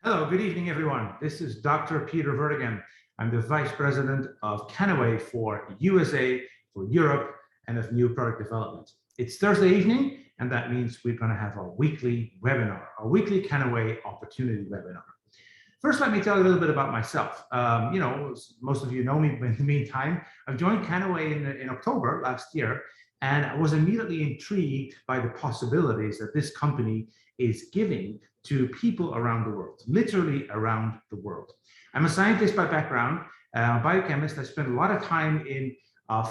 Hello, good evening, everyone. This is Dr. Peter Vertigan. I'm the Vice President of Canaway for USA, for Europe, and of New Product Development. It's Thursday evening, and that means we're going to have our weekly webinar, our weekly Canaway Opportunity Webinar. First, let me tell you a little bit about myself. Most of you know me, but in the meantime, I've joined Canaway in October last year, and I was immediately intrigued by the possibilities that this company is giving to people around the world, literally around the world. I'm a scientist by background, a biochemist. I spent a lot of time in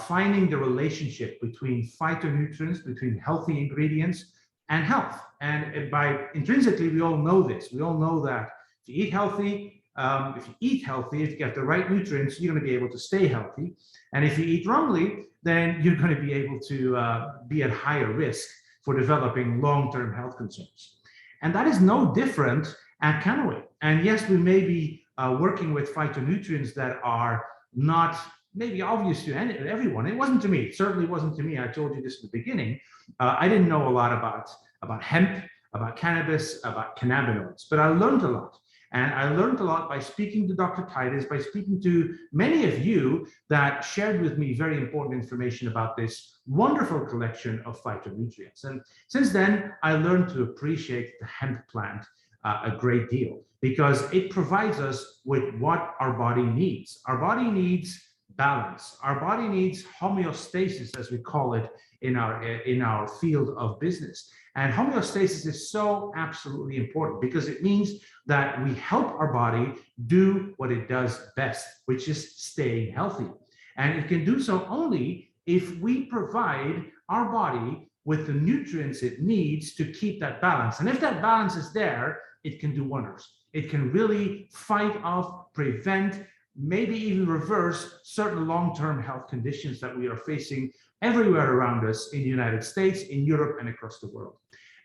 finding the relationship between phytonutrients, between healthy ingredients and health. And by intrinsically, we all know this. We all know that if you eat healthy, if you get the right nutrients, you're going to be able to stay healthy. And if you eat wrongly, then you're going to be able to be at higher risk for developing long-term health concerns. And that is no different at Canaway. And yes, we may be working with phytonutrients that are not maybe obvious to everyone. It wasn't to me. It certainly wasn't to me. I told you this at the beginning. I didn't know a lot about hemp, about cannabis, about cannabinoids, but I learned a lot. And I learned a lot by speaking to Dr. Titus, by speaking to many of you that shared with me very important information about this wonderful collection of phytonutrients. And since then, I learned to appreciate the hemp plant a great deal because it provides us with what our body needs. Our body needs balance. Our body needs homeostasis, as we call it in our field of business. And homeostasis is so absolutely important because it means that we help our body do what it does best, which is staying healthy. And it can do so only if we provide our body with the nutrients it needs to keep that balance. And if that balance is there, it can do wonders. It can really fight off, prevent, maybe even reverse certain long-term health conditions that we are facing everywhere around us in the United States, in Europe, and across the world.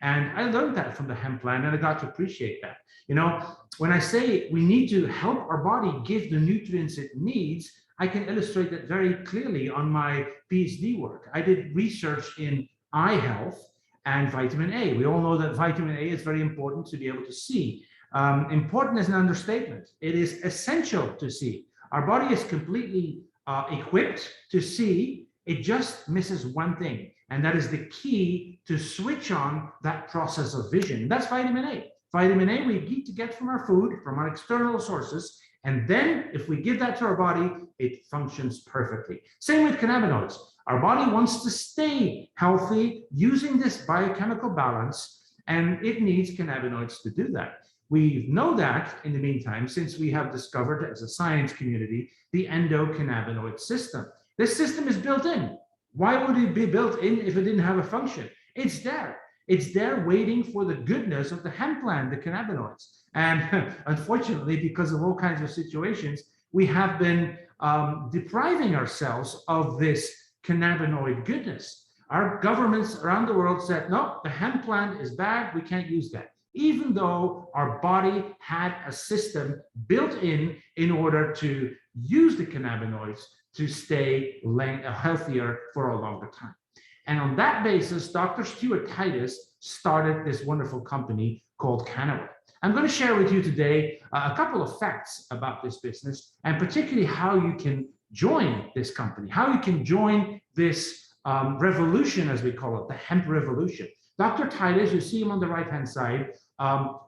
And I learned that from the hemp plant, and I got to appreciate that. You know, when I say we need to help our body give the nutrients it needs, I can illustrate that very clearly on my PhD work. I did research in eye health and vitamin A. We all know that vitamin A is very important to be able to see. Important is an understatement. It is essential to see. Our body is completely equipped to see. It just misses one thing, and that is the key to switch on that process of vision. That's vitamin A. Vitamin A we need to get from our food, from our external sources, and then if we give that to our body, it functions perfectly. Same with cannabinoids. Our body wants to stay healthy using this biochemical balance, and it needs cannabinoids to do that. We know that in the meantime, since we have discovered as a science community, the endocannabinoid system. This system is built in. Why would it be built in if it didn't have a function? It's there. It's there waiting for the goodness of the hemp plant, the cannabinoids. And unfortunately, because of all kinds of situations, we have been depriving ourselves of this cannabinoid goodness. Our governments around the world said, no, the hemp plant is bad, we can't use that. Even though our body had a system built in order to use the cannabinoids to stay healthier for a longer time. And on that basis, Dr. Stuart Titus started this wonderful company called Canaway. I'm going to share with you today a couple of facts about this business, and particularly how you can join this company, how you can join this revolution, as we call it, the hemp revolution. Dr. Titus, you see him on the right-hand side,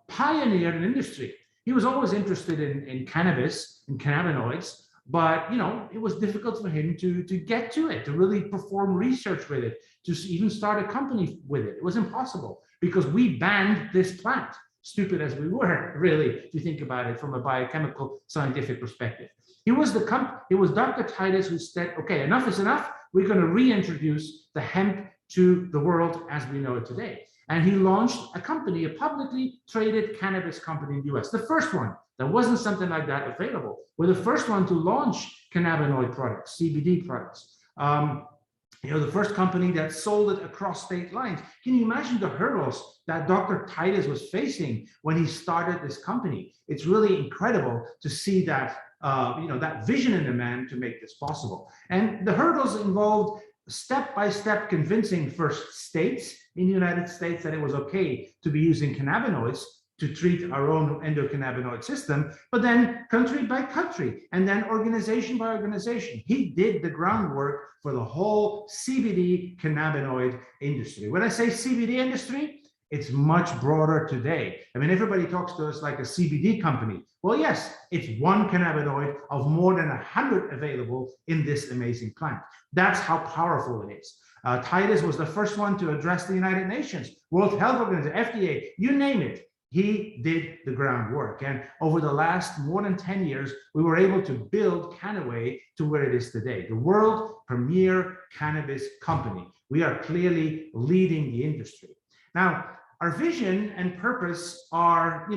pioneered an industry. He was always interested in cannabis and cannabinoids, but it was difficult for him to get to it, to really perform research with it, to even start a company with it. It was impossible because we banned this plant, stupid as we were, really, if you think about it from a biochemical scientific perspective. It was Dr. Titus who said, okay, enough is enough. We're going to reintroduce the hemp to the world as we know it today. And he launched a company, a publicly traded cannabis company in the US. The first one. There wasn't something like that available. We're the first one to launch cannabinoid products, CBD products. The first company that sold it across state lines. Can you imagine the hurdles that Dr. Titus was facing when he started this company? It's really incredible to see that, that vision in the man to make this possible. And the hurdles involved step-by-step convincing first states in the United States that it was okay to be using cannabinoids, to treat our own endocannabinoid system, but then country by country, and then organization by organization. He did the groundwork for the whole CBD cannabinoid industry. When I say CBD industry, it's much broader today. I mean, everybody talks to us like a CBD company. Well, yes, it's one cannabinoid of more than 100 available in this amazing plant. That's how powerful it is. Titus was the first one to address the United Nations, World Health Organization, FDA, you name it. He did the groundwork. And over the last more than 10 years, we were able to build Canaway to where it is today, the world premier cannabis company. We are clearly leading the industry. Now, our vision and purpose are,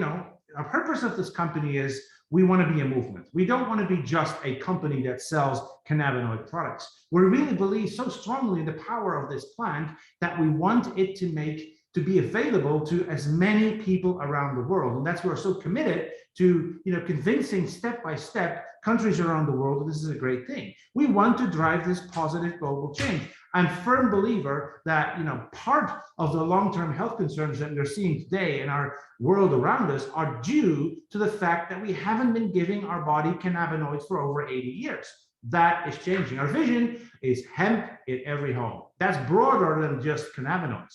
our purpose of this company is we want to be a movement. We don't want to be just a company that sells cannabinoid products. We really believe so strongly in the power of this plant that we want it to be available to as many people around the world. And that's why we're so committed to convincing step by step countries around the world that this is a great thing. We want to drive this positive global change. I'm a firm believer that part of the long-term health concerns that we're seeing today in our world around us are due to the fact that we haven't been giving our body cannabinoids for over 80 years. That is changing. Our vision is hemp in every home. That's broader than just cannabinoids.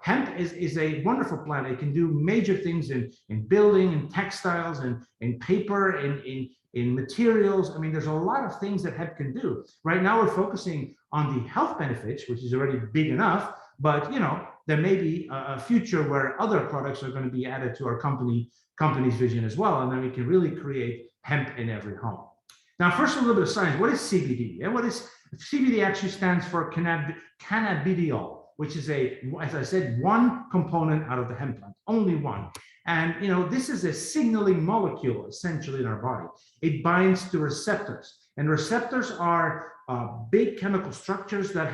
Hemp is a wonderful plant. It can do major things in building, in textiles, in paper, in materials. I mean, there's a lot of things that hemp can do. Right now, we're focusing on the health benefits, which is already big enough. But there may be a future where other products are going to be added to our company's vision as well, and then we can really create hemp in every home. Now, first, a little bit of science. What is CBD? And what is CBD? Actually stands for cannabidiol, which is as I said, one component out of the hemp plant, only one. And this is a signaling molecule essentially in our body. It binds to receptors, and receptors are big chemical structures that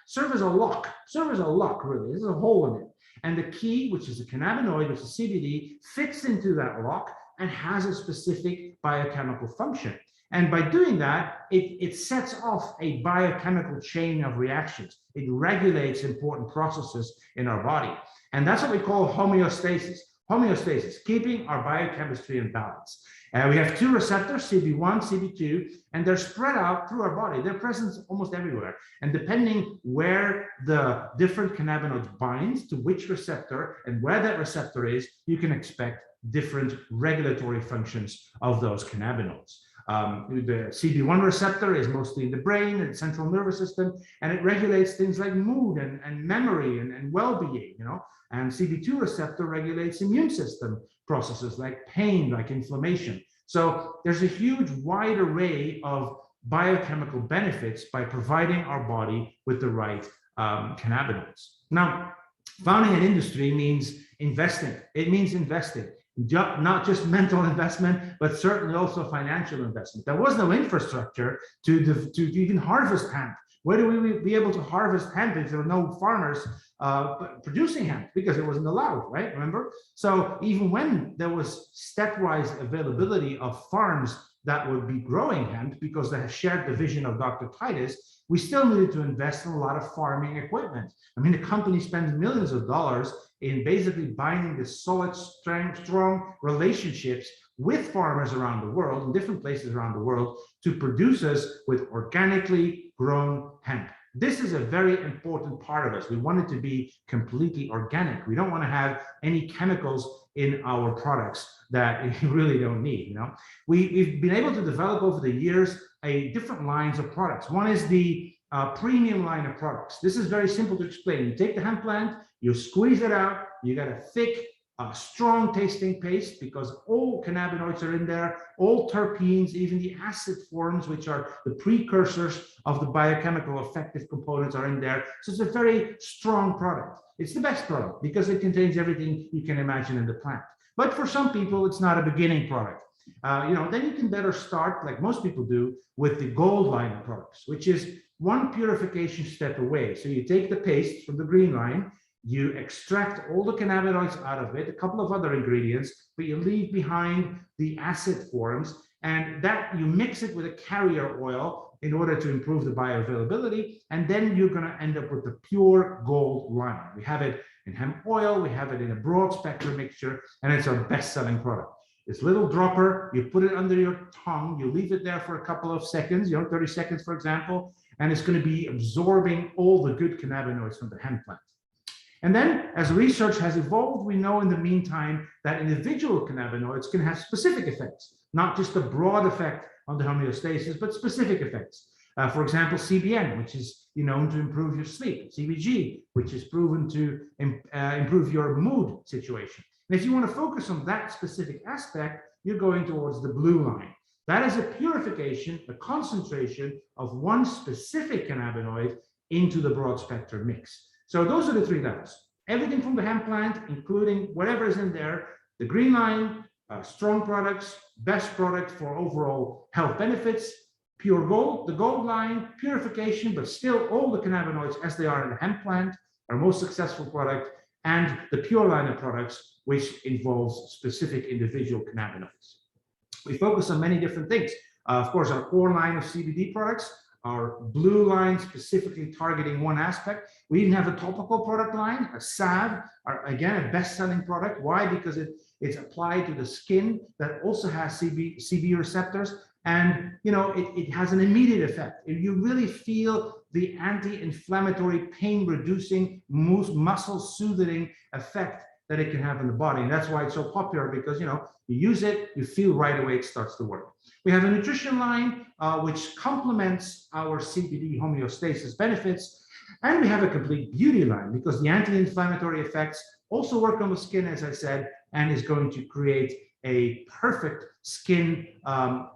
serve as a lock really. There's a hole in it. And the key, which is a cannabinoid, which is CBD, fits into that lock and has a specific biochemical function. And by doing that, it sets off a biochemical chain of reactions. It regulates important processes in our body. And that's what we call homeostasis. Homeostasis, keeping our biochemistry in balance. We have two receptors, CB1, CB2, and they're spread out through our body. They're present almost everywhere. And depending where the different cannabinoids binds to which receptor and where that receptor is, you can expect different regulatory functions of those cannabinoids. The CB1 receptor is mostly in the brain and central nervous system, and it regulates things like mood and memory and well-being, And CB2 receptor regulates immune system processes like pain, like inflammation. So there's a huge wide array of biochemical benefits by providing our body with the right cannabinoids. Now, founding an industry means investing. It means investing. Not just mental investment, but certainly also financial investment. There was no infrastructure to even harvest hemp. Where do we be able to harvest hemp if there were no farmers producing hemp? Because it wasn't allowed, right? Remember? So even when there was stepwise availability of farms that would be growing hemp, because they shared the vision of Dr. Titus, we still needed to invest in a lot of farming equipment. I mean, the company spends millions of dollars in basically binding the solid, strong relationships with farmers around the world, in different places around the world, to produce us with organically grown hemp. This is a very important part of us. We want it to be completely organic. We don't want to have any chemicals in our products that you really don't need. We've been able to develop over the years different lines of products. One is the premium line of products. This is very simple to explain. You take the hemp plant, you squeeze it out, you get a thick, strong tasting paste because all cannabinoids are in there, all terpenes, even the acid forms, which are the precursors of the biochemical effective components, are in there. So it's a very strong product. It's the best product because it contains everything you can imagine in the plant. But for some people, it's not a beginning product. Then you can better start, like most people do, with the gold line of products, which is one purification step away. So you take the paste from the green line, you extract all the cannabinoids out of it, a couple of other ingredients, but you leave behind the acid forms, and that you mix it with a carrier oil in order to improve the bioavailability. And then you're going to end up with the pure gold line. We have it in hemp oil, we have it in a broad spectrum mixture, and it's our best-selling product. This little dropper, you put it under your tongue, you leave it there for a couple of seconds, 30 seconds, for example, and it's going to be absorbing all the good cannabinoids from the hemp plant. And then, as research has evolved, we know in the meantime that individual cannabinoids can have specific effects, not just a broad effect on the homeostasis, but specific effects. For example, CBN, which is known to improve your sleep, CBG, which is proven to improve your mood situation. And if you want to focus on that specific aspect, you're going towards the blue line. That is a purification, a concentration of one specific cannabinoid into the broad spectrum mix. So those are the three levels. Everything from the hemp plant, including whatever is in there, the green line, strong products, best product for overall health benefits, pure gold, the gold line, purification, but still all the cannabinoids as they are in the hemp plant, our most successful product, and the pure line of products, which involves specific individual cannabinoids. We focus on many different things. Of course, our core line of CBD products, our blue line specifically targeting one aspect. We even have a topical product line, a salve, again, a best-selling product. Why? Because it's applied to the skin that also has CB receptors, and it has an immediate effect. If you really feel the anti-inflammatory, pain-reducing, muscle-soothing effect that it can have in the body. And that's why it's so popular, because you use it, you feel right away it starts to work. We have a nutrition line, which complements our CBD homeostasis benefits. And we have a complete beauty line, because the anti-inflammatory effects also work on the skin, as I said, and is going to create a perfect skin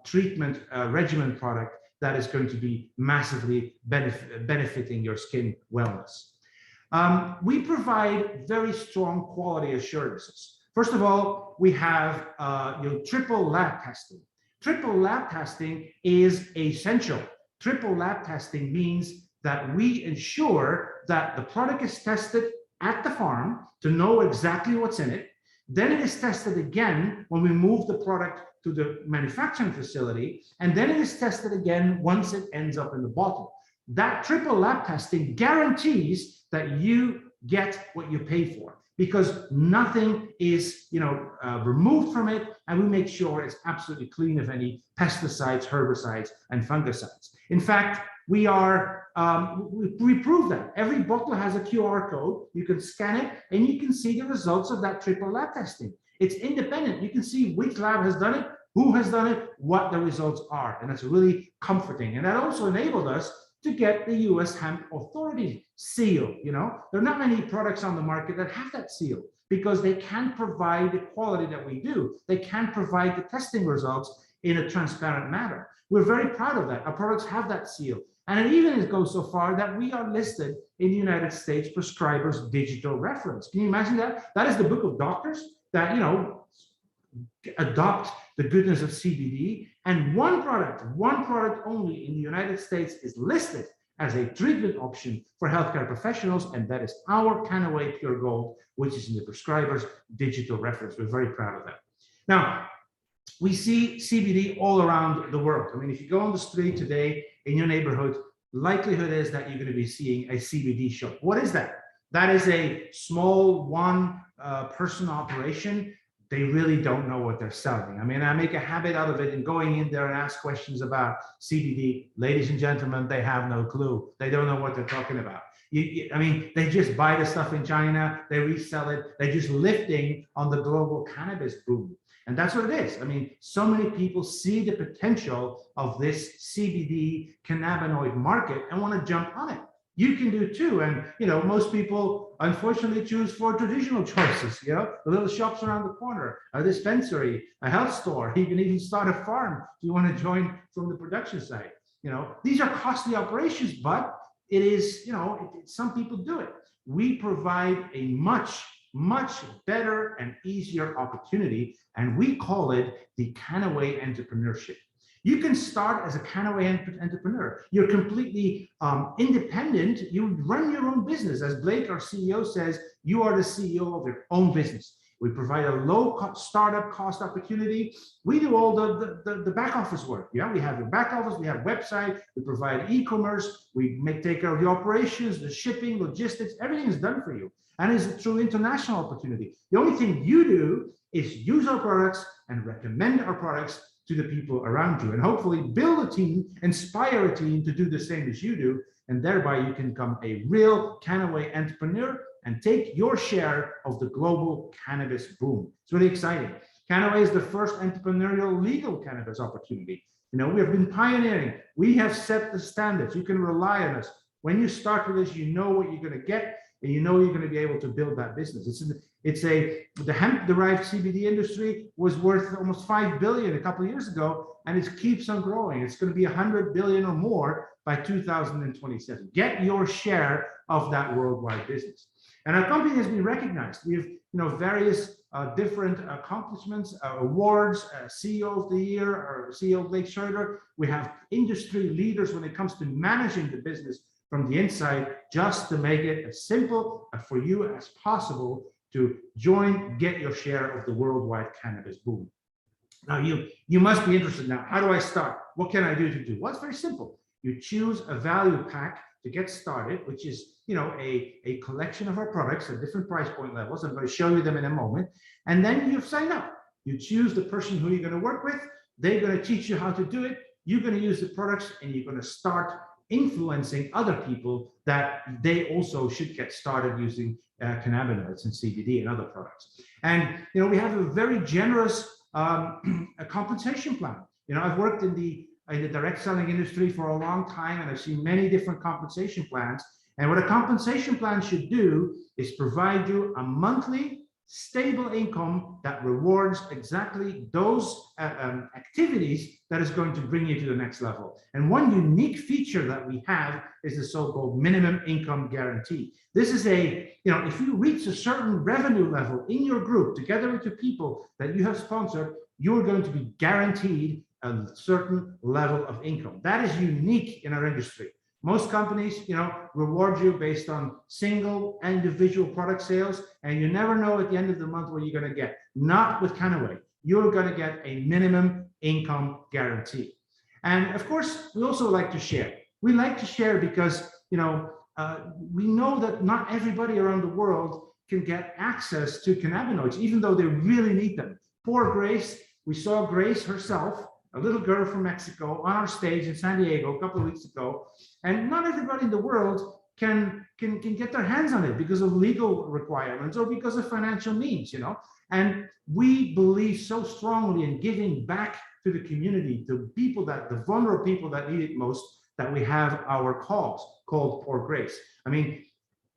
treatment regimen product that is going to be massively benefiting your skin wellness. We provide very strong quality assurances. First of all, we have triple lab testing. Triple lab testing is essential. Triple lab testing means that we ensure that the product is tested at the farm to know exactly what's in it. Then it is tested again when we move the product to the manufacturing facility, and then it is tested again once it ends up in the bottle. That triple lab testing guarantees that you get what you pay for, because nothing is removed from it, and we make sure it's absolutely clean of any pesticides, herbicides, and fungicides. In fact, we prove that. Every bottle has a QR code. You can scan it, and you can see the results of that triple lab testing. It's independent. You can see which lab has done it, who has done it, what the results are, and that's really comforting. And that also enabled us to get the U.S. Hemp Authority seal. There are not many products on the market that have that seal, because they can't provide the quality that we do. They can't provide the testing results in a transparent manner. We're very proud of that. Our products have that seal. And it even goes so far that we are listed in the United States Prescribers Digital Reference. Can you imagine that? That is the book of doctors that, adopt the goodness of CBD. And one product only in the United States is listed as a treatment option for healthcare professionals, and that is our Canaway Pure Gold, which is in the Prescribers Digital Reference. We're very proud of that. Now, we see CBD all around the world. I mean, if you go on the street today in your neighborhood, likelihood is that you're going to be seeing a CBD shop. What is that? That is a small one-person operation. They really don't know what they're selling. I mean, I make a habit out of it and going in there and ask questions about CBD. Ladies and gentlemen, they have no clue. They don't know what they're talking about. I mean, they just buy the stuff in China, they resell it. They're just lifting on the global cannabis boom. And that's what it is. I mean, so many people see the potential of this CBD cannabinoid market and want to jump on it. You can do too. And, most people unfortunately choose for traditional choices, the little shops around the corner, a dispensary, a health store. You can even start a farm if you want to join from the production side. These are costly operations, but it is, some people do it. We provide a much better and easier opportunity, and we call it the Canaway entrepreneurship. You can start as a Canaway entrepreneur. You're completely independent. You run your own business. As Blake, our CEO, says, you are the CEO of your own business. We provide a low startup cost opportunity. We do all the back office work. Yeah, we have a back office, we have website, we provide e-commerce, we take care of the operations, the shipping, logistics, everything is done for you. And it's a true international opportunity. The only thing you do is use our products and recommend our products to the people around you, and hopefully build a team, inspire a team to do the same as you do, and thereby you can become a real Canaway entrepreneur and take your share of the global cannabis boom. It's really exciting. Canaway is the first entrepreneurial legal cannabis opportunity. You know, we have been pioneering. We have set the standards. You can rely on us. When you start with this, you know what you're going to get, and you know you're going to be able to build that business. The hemp-derived CBD industry was worth almost $5 billion a couple of years ago, and it keeps on growing. It's going to be $100 billion or more by 2027. Get your share of that worldwide business. And our company has been recognized. We have, various different accomplishments, awards, CEO of the Year, or CEO of Blake Schroeder. We have industry leaders when it comes to managing the business from the inside, just to make it as simple for you as possible to join, get your share of the worldwide cannabis boom. Now, you must be interested now. How do I start? What can I do to do? Well, it's very simple. You choose a value pack to get started, which is a collection of our products at different price point levels. I'm going to show you them in a moment. And then you sign up. You choose the person who you're going to work with. They're going to teach you how to do it. You're going to use the products, and you're going to start influencing other people that they also should get started using cannabinoids and CBD and other products. And we have a very generous compensation plan. I've worked in the direct selling industry for a long time, and I've seen many different compensation plans. And what a compensation plan should do is provide you a monthly stable income that rewards exactly those activities that is going to bring you to the next level. And one unique feature that we have is the so-called minimum income guarantee. This is if you reach a certain revenue level in your group, together with the people that you have sponsored, you're going to be guaranteed a certain level of income. That is unique in our industry. Most companies, reward you based on single individual product sales, and you never know at the end of the month what you're going to get. Not with Canaway. You're going to get a minimum income guarantee. And of course, we also like to share. We like to share because, we know that not everybody around the world can get access to cannabinoids, even though they really need them. Poor Grace, we saw Grace herself, a little girl from Mexico, on our stage in San Diego a couple of weeks ago, and not everybody in the world can get their hands on it because of legal requirements or because of financial means, And we believe so strongly in giving back to the community, to the vulnerable people that need it most, that we have our cause called Poor Grace. I mean,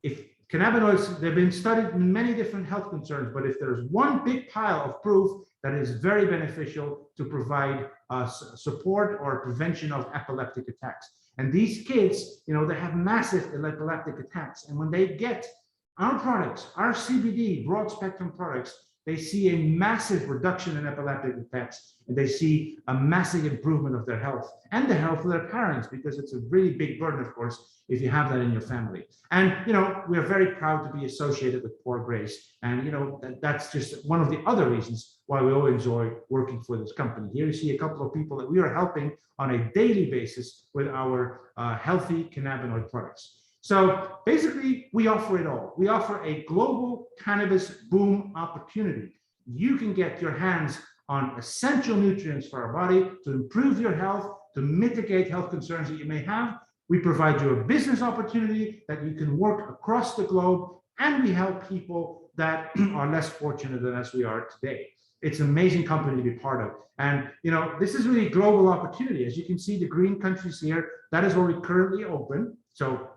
if cannabinoids, they've been studied in many different health concerns, but if there's one big pile of proof that is very beneficial to provide support or prevention of epileptic attacks. And these kids, they have massive epileptic attacks. And when they get our products, our CBD broad spectrum products, they see a massive reduction in epileptic attacks, and they see a massive improvement of their health and the health of their parents, because it's a really big burden, of course, if you have that in your family. And, we're very proud to be associated with Poor Grace. And, that's just one of the other reasons why we all enjoy working for this company. Here you see a couple of people that we are helping on a daily basis with our healthy cannabinoid products. So basically, we offer it all. We offer a global cannabis boom opportunity. You can get your hands on essential nutrients for our body to improve your health, to mitigate health concerns that you may have. We provide you a business opportunity that you can work across the globe, and we help people that are less fortunate than as we are today. It's an amazing company to be part of. And, this is really a global opportunity. As you can see, the green countries here, that is where we currently open. So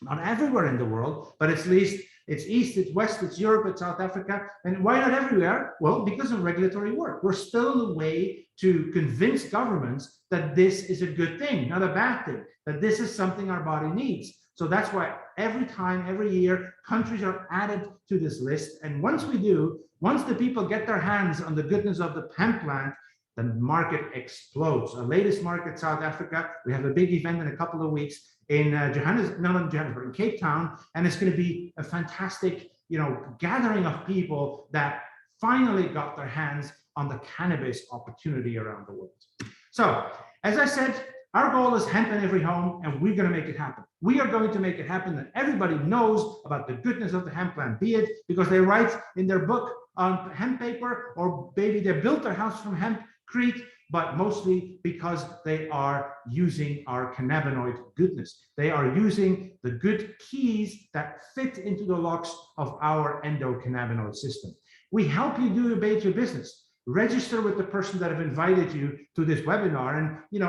not everywhere in the world, but at least it's East, it's West, it's Europe, it's South Africa. And why not everywhere? Well, because of regulatory work. We're still in a way to convince governments that this is a good thing, not a bad thing, that this is something our body needs. So that's why every year, countries are added to this list. And once the people get their hands on the goodness of the hemp plant, the market explodes. Our latest market, South Africa, we have a big event in a couple of weeks in in Cape Town, and it's going to be a fantastic, gathering of people that finally got their hands on the cannabis opportunity around the world. So, as I said, our goal is hemp in every home, and we're going to make it happen. We are going to make it happen that everybody knows about the goodness of the hemp plant, be it because they write in their book on hemp paper, or maybe they built their house from hempcrete, but mostly because they are using our cannabinoid goodness. They are using the good keys that fit into the locks of our endocannabinoid system. We help you do your business. Register with the person that have invited you to this webinar, and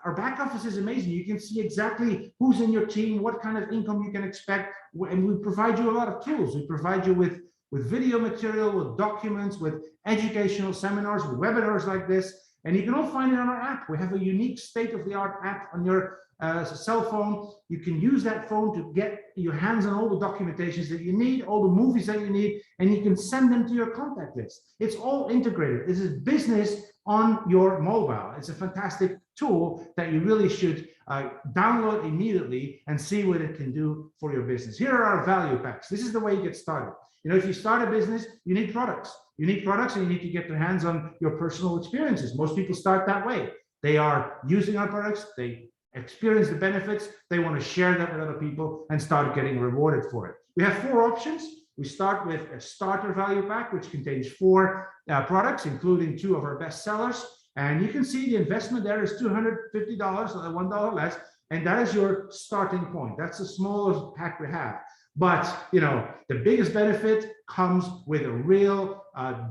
our back office is amazing. You can see exactly who's in your team, what kind of income you can expect, and we provide you a lot of tools. We provide you with video material, with documents, with educational seminars, with webinars like this, and you can all find it on our app. We have a unique state-of-the-art app on your cell phone. You can use that phone to get your hands on all the documentations that you need, all the movies that you need, and you can send them to your contact list. It's all integrated. This is business on your mobile. It's a fantastic tool that you really should download immediately and see what it can do for your business. Here are our value packs. This is the way you get started. If you start a business, you need products. You need products, and you need to get your hands on your personal experiences. Most people start that way. They are using our products, they experience the benefits, they want to share that with other people and start getting rewarded for it. We have 4 options. We start with a starter value pack, which contains 4 products, including 2 of our best sellers. And you can see the investment there is $250, $1 less, and that is your starting point. That's the smallest pack we have. But the biggest benefit comes with a real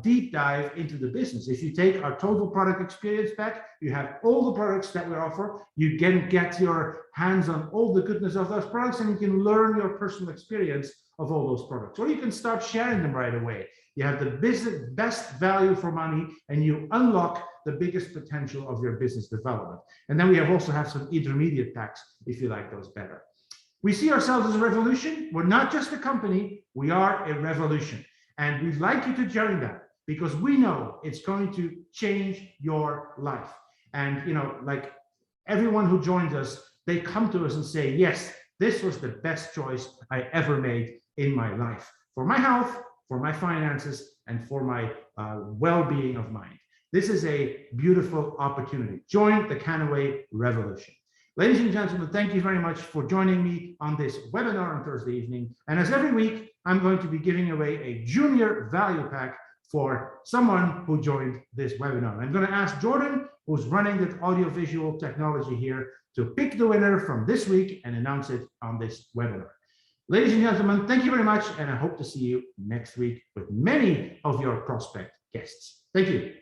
deep dive into the business. If you take our total product experience pack, you have all the products that we offer. You can get your hands on all the goodness of those products, and you can learn your personal experience of all those products. Or you can start sharing them right away. You have the best value for money, and you unlock the biggest potential of your business development. And then we also have some intermediate packs if you like those better. We see ourselves as a revolution. We're not just a company, we are a revolution. And we'd like you to join that because we know it's going to change your life. And like everyone who joins us, they come to us and say, yes, this was the best choice I ever made in my life, for my health, for my finances, and for my well-being of mind. This is a beautiful opportunity. Join the Canaway revolution. Ladies and gentlemen, thank you very much for joining me on this webinar on Thursday evening. And as every week, I'm going to be giving away a junior value pack for someone who joined this webinar. I'm going to ask Jordan, who's running the audiovisual technology here, to pick the winner from this week and announce it on this webinar. Ladies and gentlemen, thank you very much, and I hope to see you next week with many of your prospect guests. Thank you.